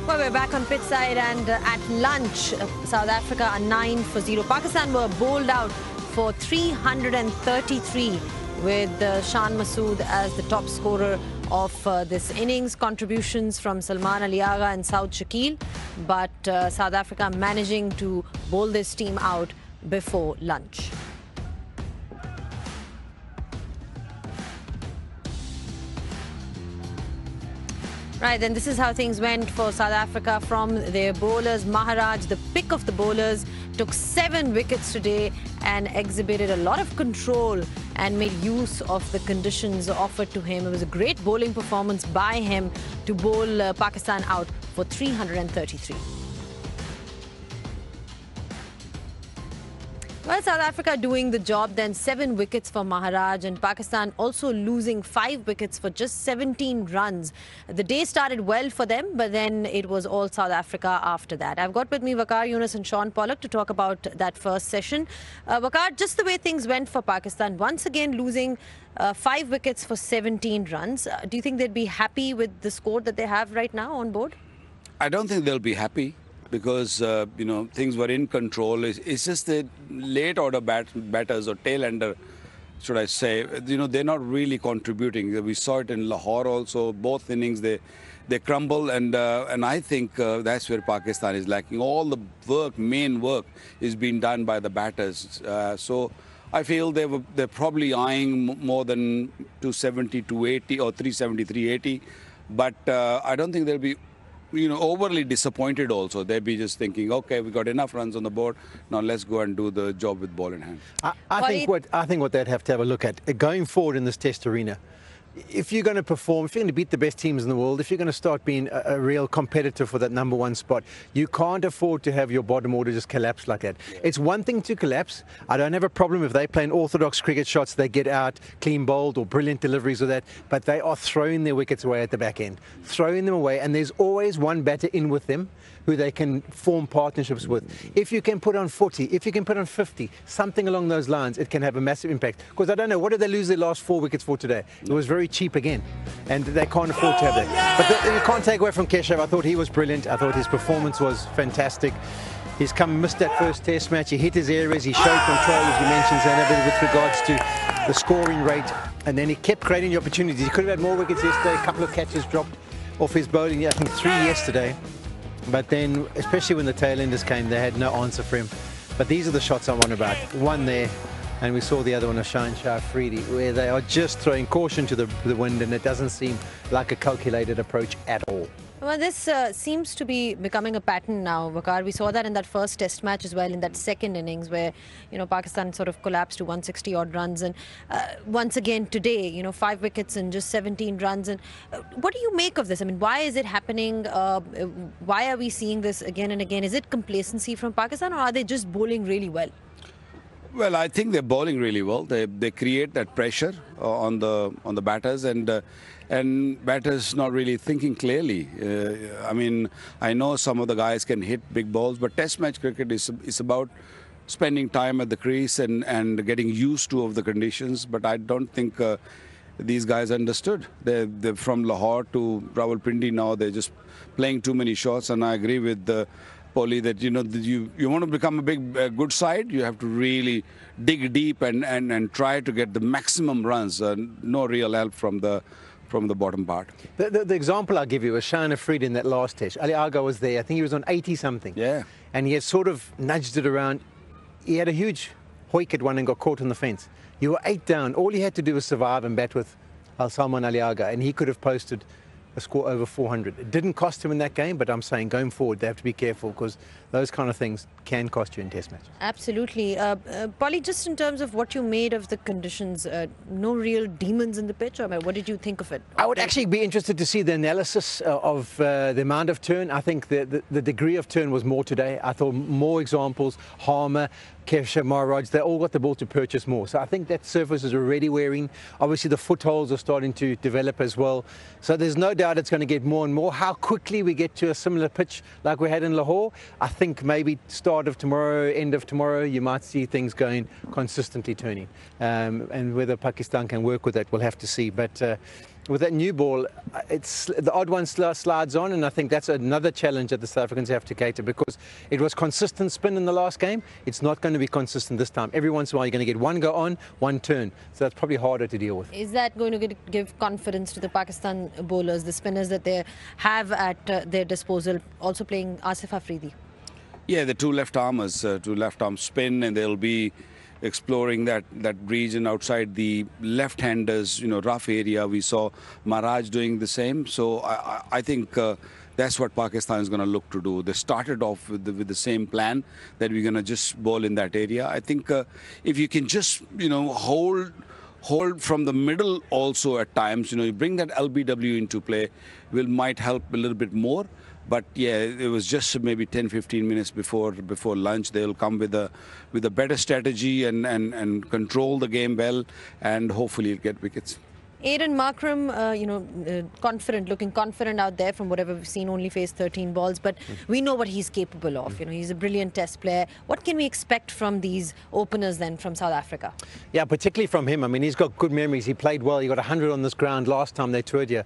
Well, we're back on pitch side, and at lunch, South Africa are 9-0. Pakistan were bowled out for 333 with Shan Masood as the top scorer of this innings. Contributions from Salman Ali Agha and Saud Shakil, but South Africa managing to bowl this team out before lunch. Right, then this is how things went for South Africa from their bowlers. Maharaj, the pick of the bowlers, took 7 wickets today and exhibited a lot of control and made use of the conditions offered to him. It was a great bowling performance by him to bowl Pakistan out for 333. Well, South Africa doing the job then. 7 wickets for Maharaj, and Pakistan also losing 5 wickets for just 17 runs. The day started well for them, but then it was all South Africa after that. I've got with me Waqar Younis and Sean Pollock to talk about that first session. Waqar, just the way things went for Pakistan, once again losing 5 wickets for 17 runs. Do you think they'd be happy with the score that they have right now on board? I don't think they'll be happy, because things were in control. It's just the late order batters or tail ender, should I say, they're not really contributing. We saw it in Lahore also. Both innings they crumble, and I think that's where Pakistan is lacking. All the main work is being done by the batters. So I feel they're probably eyeing more than 270, 280 or 370, 380, but I don't think they'll be overly disappointed also. They'll be just thinking, okay, we got enough runs on the board, now let's go and do the job with ball in hand. I think what they'd have to have a look at going forward in this test arena, if you're going to perform, if you're going to beat the best teams in the world, if you're going to start being a real competitor for that #1 spot, you can't afford to have your bottom order just collapse like that. Yeah. It's one thing to collapse. I don't have a problem if they play in orthodox cricket shots, they get out, clean bowled or brilliant deliveries or that, but they are throwing their wickets away at the back end, throwing them away, and there's always one batter in with them who they can form partnerships with. If you can put on 40, if you can put on 50, something along those lines, it can have a massive impact. Because I don't know, what did they lose their last 4 wickets for today? It was very cheap again, and they can't afford to have that. But you can't take away from Keshav. I thought he was brilliant. I thought his performance was fantastic. He's missed that first test match. He hit his areas. He showed control, as you mentioned, Zainab, with regards to the scoring rate. And then he kept creating the opportunities. He could have had more wickets yesterday. A couple of catches dropped off his bowling. I think 3 yesterday. But then, especially when the tail-enders came, they had no answer for him. But these are the shots I want about. One there, and we saw the other one of Shah Afridi, where they are just throwing caution to the wind, and it doesn't seem like a calculated approach at all. Well, this seems to be becoming a pattern now, Waqar. We saw that in that first test match as well, in that second innings where, Pakistan sort of collapsed to 160 odd runs. And once again today, 5 wickets and just 17 runs. And what do you make of this? I mean, why is it happening? Why are we seeing this again and again? Is it complacency from Pakistan, or are they just bowling really well? Well, I think they're bowling really well. They create that pressure on the batters, and batters not really thinking clearly. I mean, I know some of the guys can hit big balls, but Test match cricket is about spending time at the crease and getting used to of the conditions. But I don't think these guys understood. They're from Lahore to Rawalpindi now. They're just playing too many shots, and I agree with Polly that you want to become a good side, you have to really dig deep and try to get the maximum runs. No real help from the bottom part. The example I'll give you was Shah Afridi in that last test. Ali Agha was there. I think he was on 80 something. Yeah. And he had sort of nudged it around. He had a huge hoik at one and got caught on the fence. You were 8 down. All he had to do was survive and bat with Salman Ali Agha, and he could have posted a score over 400. It didn't cost him in that game, but I'm saying going forward they have to be careful, because those kind of things can cost you in test matches. Absolutely. Polly, just in terms of what you made of the conditions, no real demons in the pitch, or what did you think of it? I would actually be interested to see the analysis of the amount of turn. I think the degree of turn was more today. I thought more examples, Harmer, Keshav, Maharaj, they all got the ball to purchase more. So I think that surface is already wearing. Obviously the footholds are starting to develop as well. So there's no doubt it's going to get more and more. How quickly we get to a similar pitch like we had in Lahore, I think maybe start of tomorrow, end of tomorrow, you might see things going consistently turning. And whether Pakistan can work with that, we'll have to see. But with that new ball, it's the odd one slides on, and I think that's another challenge that the South Africans have to cater, because it was consistent spin in the last game. It's not going to be consistent this time. Every once in a while, you're going to get one go on, one turn. So that's probably harder to deal with. Is that going to give confidence to the Pakistan bowlers, the spinners that they have at their disposal, also playing Asif Afridi? Yeah, the two left armers, two left arm spin, and they'll be exploring that region outside the left-handers, rough area. We saw Maharaj doing the same. So I think that's what Pakistan is going to look to do. They started off with the same plan, that we're going to just bowl in that area. I think if you can just, hold from the middle also at times, you bring that LBW into play, might help a little bit more. But yeah, it was just maybe 10-15 minutes before lunch. They'll come with a better strategy and control the game well, and hopefully get wickets. Aiden Markram, looking confident out there from whatever we've seen, only faced 13 balls, but we know what he's capable of. He's a brilliant test player. What can we expect from these openers then from South Africa? Yeah, particularly from him. I mean, he's got good memories. He played well. He got 100 on this ground last time they toured here.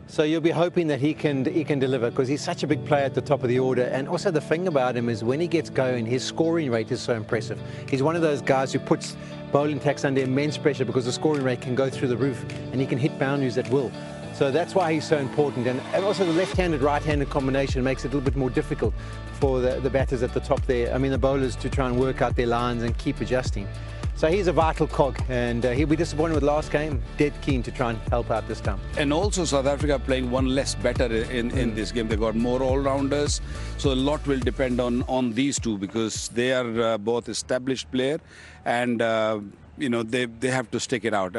So you'll be hoping that he can deliver, because he's such a big player at the top of the order. And also the thing about him is when he gets going, his scoring rate is so impressive. He's one of those guys who puts bowling attacks under immense pressure, because the scoring rate can go through the roof and he can hit boundaries at will. So that's why he's so important. And also the left-handed, right-handed combination makes it a little bit more difficult for the batters at the top there. I mean, the bowlers to try and work out their lines and keep adjusting. So he's a vital cog, and he'll be disappointed with last game. Dead keen to try and help out this time. And also South Africa playing one less better in this game. They got more all-rounders, so a lot will depend on these two, because they are both established player, and they have to stick it out.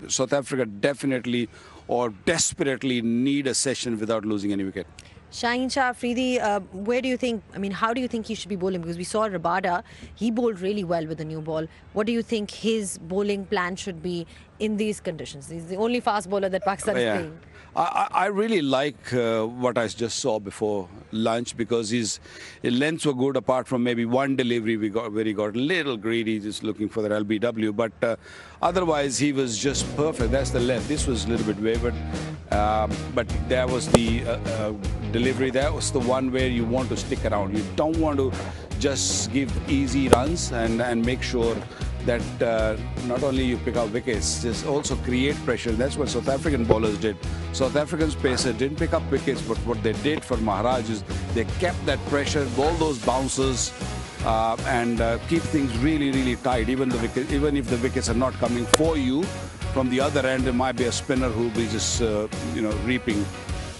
South Africa definitely or desperately need a session without losing any wicket. Shaheen Shah Afridi, where do you think, how do you think he should be bowling? Because we saw Rabada, he bowled really well with the new ball. What do you think his bowling plan should be in these conditions? He's the only fast bowler that Pakistan is playing. I really like what I just saw before lunch, because his lengths were good, apart from maybe one delivery where he got a little greedy, just looking for that LBW. But otherwise, he was just perfect. That's the length. This was a little bit wavered, but there was the delivery. That was the one where you want to stick around. You don't want to just give easy runs and make sure that not only you pick up wickets, just also create pressure. That's what South African bowlers did. South African pacer didn't pick up wickets, but what they did for Maharaj is they kept that pressure, bowl those bounces, and keep things really, really tight. Even if the wickets are not coming for you, from the other end, there might be a spinner who will be just reaping.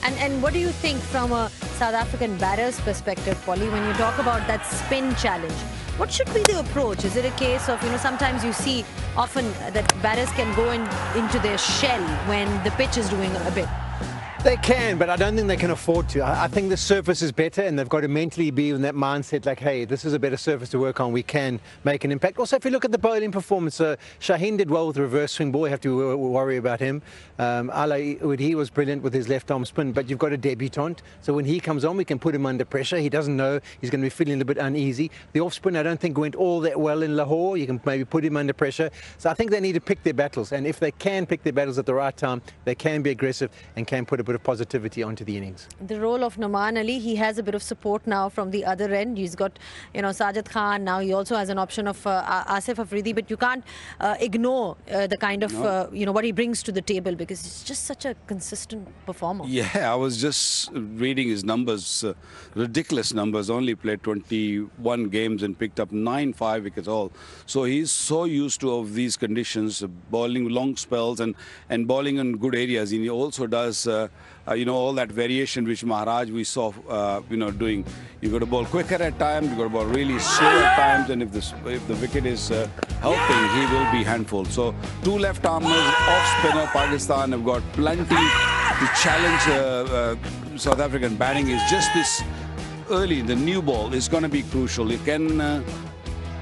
And what do you think from a South African batter's perspective, Polly, when you talk about that spin challenge? What should be the approach? Is it a case of, sometimes you see often that batters can go into their shell when the pitch is doing a bit? They can, but I don't think they can afford to. I think the surface is better, and they've got to mentally be in that mindset like, hey, this is a better surface to work on. We can make an impact. Also, if you look at the bowling performance, Shaheen did well with the reverse swing ball. You have to worry about him. He was brilliant with his left arm spin, but you've got a debutant. So when he comes on, we can put him under pressure. He doesn't know. He's going to be feeling a little bit uneasy. The off spin, I don't think, went all that well in Lahore. You can maybe put him under pressure. So I think they need to pick their battles. And if they can pick their battles at the right time, they can be aggressive and can put a bit of positivity onto the innings. The role of Nouman Ali, he has a bit of support now from the other end. He's got, Sajid Khan. Now he also has an option of Asif Afridi, but you can't ignore the kind of, what he brings to the table, because he's just such a consistent performer. Yeah, I was just reading his numbers, ridiculous numbers. Only played 21 games and picked up 5 wickets all. So he's so used to of these conditions, bowling long spells and bowling in good areas. And he also does all that variation which Maharaj we saw, doing. You got to bowl quicker at times, you got to bowl really slow at times, and if the wicket is helping, he will be handful. So two left armers, off spinner, Pakistan have got plenty to challenge South African batting. Is just this early, the new ball is going to be crucial. Can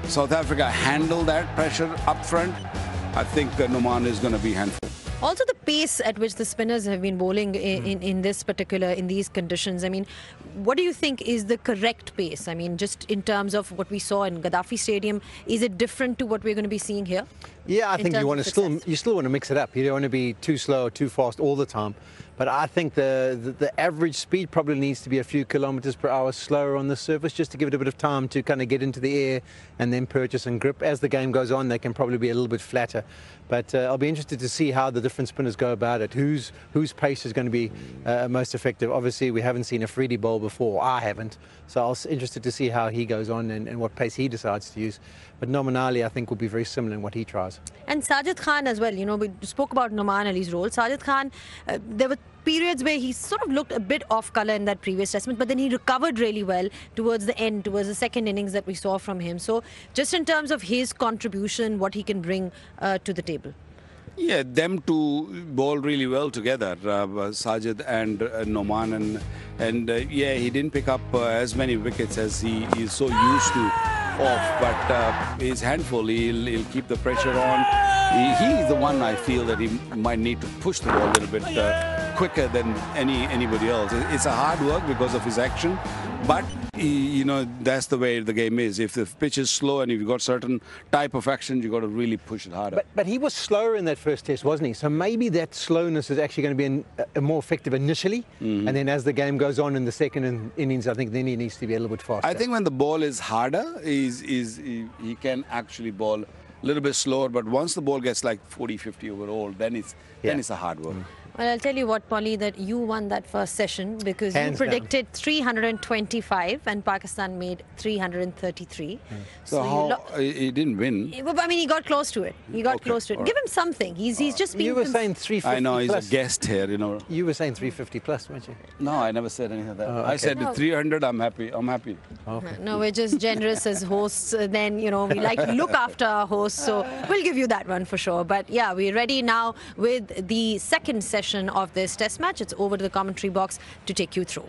South Africa handle that pressure up front? I think Nouman is going to be handful. Also, the pace at which the spinners have been bowling in these conditions. I mean, what do you think is the correct pace? I mean, just in terms of what we saw in Gaddafi Stadium, is it different to what we're going to be seeing here? Yeah, I think you still want to mix it up. You don't want to be too slow or too fast all the time. But I think the average speed probably needs to be a few kilometers per hour slower on the surface, just to give it a bit of time to kind of get into the air and then purchase and grip. As the game goes on, they can probably be a little bit flatter. But I'll be interested to see how the different spinners go about it. Whose pace is going to be most effective? Obviously, we haven't seen Afridi bowl before. I haven't. So I was interested to see how he goes on and what pace he decides to use. But Nominali, I think, will be very similar in what he tries. And Sajid Khan as well. You know, we spoke about Noman Ali's role. Sajid Khan, there were periods where he sort of looked a bit off colour in that previous test match, but then he recovered really well towards the end, towards the second innings that we saw from him. So just in terms of his contribution, what he can bring to the table. Yeah, them two bowl really well together, Sajid and Noman, and yeah, he didn't pick up as many wickets as he is so used to off, but his handful, he'll keep the pressure on. He's the one I feel that he might need to push the ball a little bit quicker than anybody else. It's a hard work because of his action, but you know, that's the way the game is. If the pitch is slow and if you've got certain type of action, you've got to really push it harder. But he was slower in that first test, wasn't he? So maybe that slowness is actually going to be more effective initially, and then as the game goes on in the second innings, I think then he needs to be a little bit faster. I think when the ball is harder, he can actually bowl a little bit slower, but once the ball gets like 40-50 overall, then it's a hard work. Well, I'll tell you what, Polly, that you won that first session because you predicted 325 and Pakistan made 333. So he didn't win? I mean, he got close to it. He got close to it. Give him something. He's just been... You were saying 350 I know, he's plus. a guest here, you know. You were saying 350 plus, weren't you? No, I never said anything like that. Oh, okay. I said 300, I'm happy. Okay. No, we're just generous as hosts. Then, you know, we like to look after our hosts. So we'll give you that one for sure. But yeah, we're ready now with the second session of this test match. It's over to the commentary box to take you through.